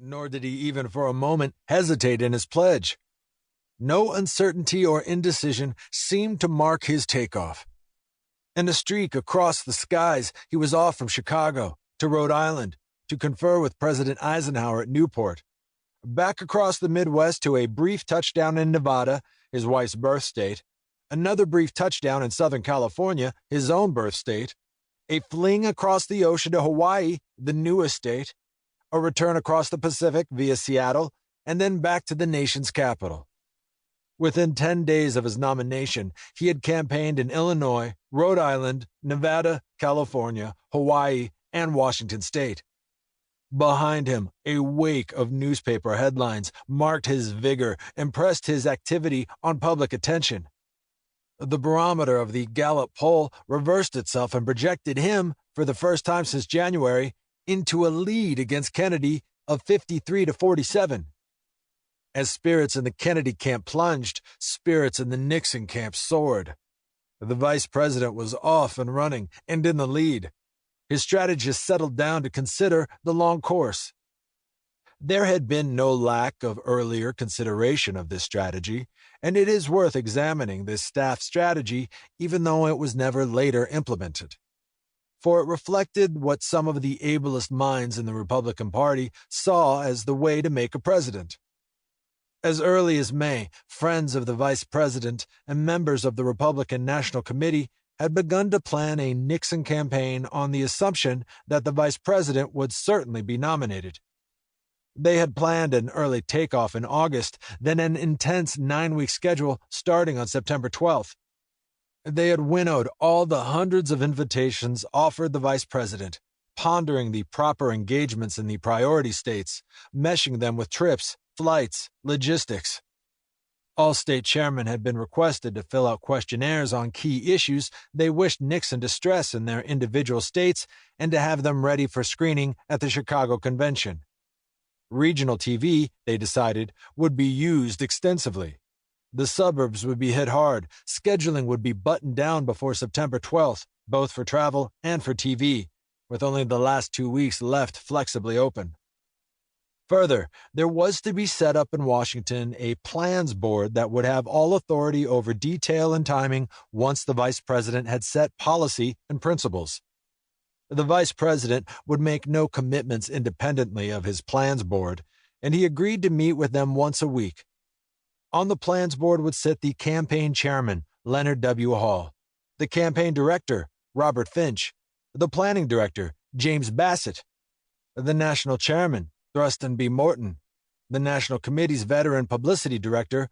nor did he even for a moment hesitate in his pledge. No uncertainty or indecision seemed to mark his takeoff. In a streak across the skies, he was off from Chicago to Rhode Island to confer with President Eisenhower at Newport, back across the Midwest to a brief touchdown in Nevada, his wife's birth state, another brief touchdown in Southern California, his own birth state, a fling across the ocean to Hawaii, the newest state, a return across the Pacific via Seattle, and then back to the nation's capital. Within 10 days of his nomination, he had campaigned in Illinois, Rhode Island, Nevada, California, Hawaii, and Washington State. Behind him, a wake of newspaper headlines marked his vigor and pressed his activity on public attention. The barometer of the Gallup poll reversed itself and projected him, for the first time since January, into a lead against Kennedy of 53-47. As spirits in the Kennedy camp plunged, spirits in the Nixon camp soared. The vice president was off and running and in the lead. His strategists settled down to consider the long course. There had been no lack of earlier consideration of this strategy, and it is worth examining this staff strategy even though it was never later implemented. For it reflected what some of the ablest minds in the Republican Party saw as the way to make a president. As early as May, friends of the vice president and members of the Republican National Committee had begun to plan a Nixon campaign on the assumption that the vice president would certainly be nominated. They had planned an early takeoff in August, then an intense 9-week schedule starting on September 12th. They had winnowed all the hundreds of invitations offered the vice president, pondering the proper engagements in the priority states, meshing them with trips, flights, logistics. All state chairmen had been requested to fill out questionnaires on key issues they wished Nixon to stress in their individual states and to have them ready for screening at the Chicago convention. Regional TV, they decided, would be used extensively. The suburbs would be hit hard. Scheduling would be buttoned down before September 12th, both for travel and for TV, with only the last 2 weeks left flexibly open. Further, there was to be set up in Washington a plans board that would have all authority over detail and timing once the vice president had set policy and principles. The vice president would make no commitments independently of his plans board, and he agreed to meet with them once a week. On the plans board would sit the campaign chairman, Leonard W. Hall, the campaign director, Robert Finch, the planning director, James Bassett, the national chairman, Thurston B. Morton, the National Committee's veteran publicity director,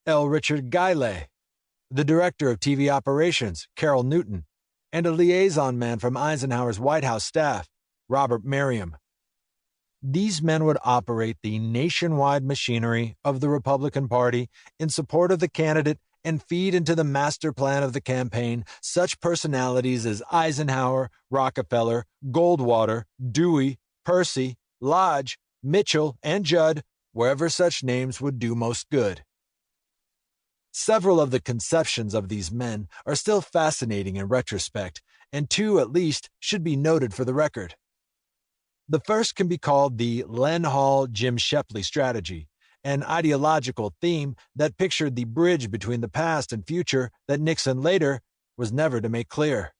L. Richard Guylay, the director of TV operations, Carol Newton, and a liaison man from Eisenhower's White House staff, Robert Merriam. These men would operate the nationwide machinery of the Republican Party in support of the candidate and feed into the master plan of the campaign such personalities as Eisenhower, Rockefeller, Goldwater, Dewey, Percy, Lodge, Mitchell, and Judd, wherever such names would do most good. Several of the conceptions of these men are still fascinating in retrospect, and 2 at least should be noted for the record. The first can be called the Len Hall-Jim Shepley strategy, an ideological theme that pictured the bridge between the past and future that Nixon later was never to make clear.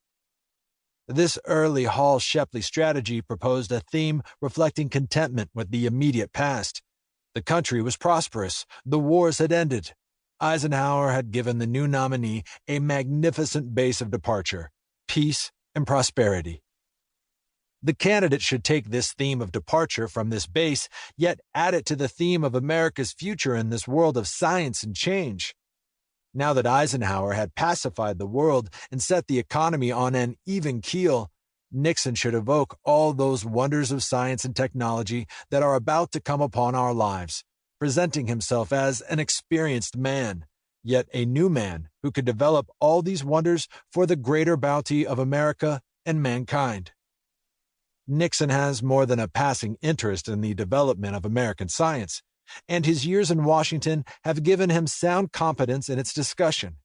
This early Hall-Shepley strategy proposed a theme reflecting contentment with the immediate past. The country was prosperous. The wars had ended. Eisenhower had given the new nominee a magnificent base of departure, peace and prosperity. The candidate should take this theme of departure from this base, yet add it to the theme of America's future in this world of science and change. Now that Eisenhower had pacified the world and set the economy on an even keel, Nixon should evoke all those wonders of science and technology that are about to come upon our lives, presenting himself as an experienced man, yet a new man who could develop all these wonders for the greater bounty of America and mankind. Nixon has more than a passing interest in the development of American science, and his years in Washington have given him sound competence in its discussion.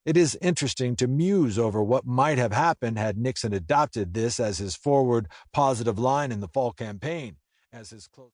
It is interesting to muse over what might have happened had Nixon adopted this as his forward, positive line in the fall campaign, as his close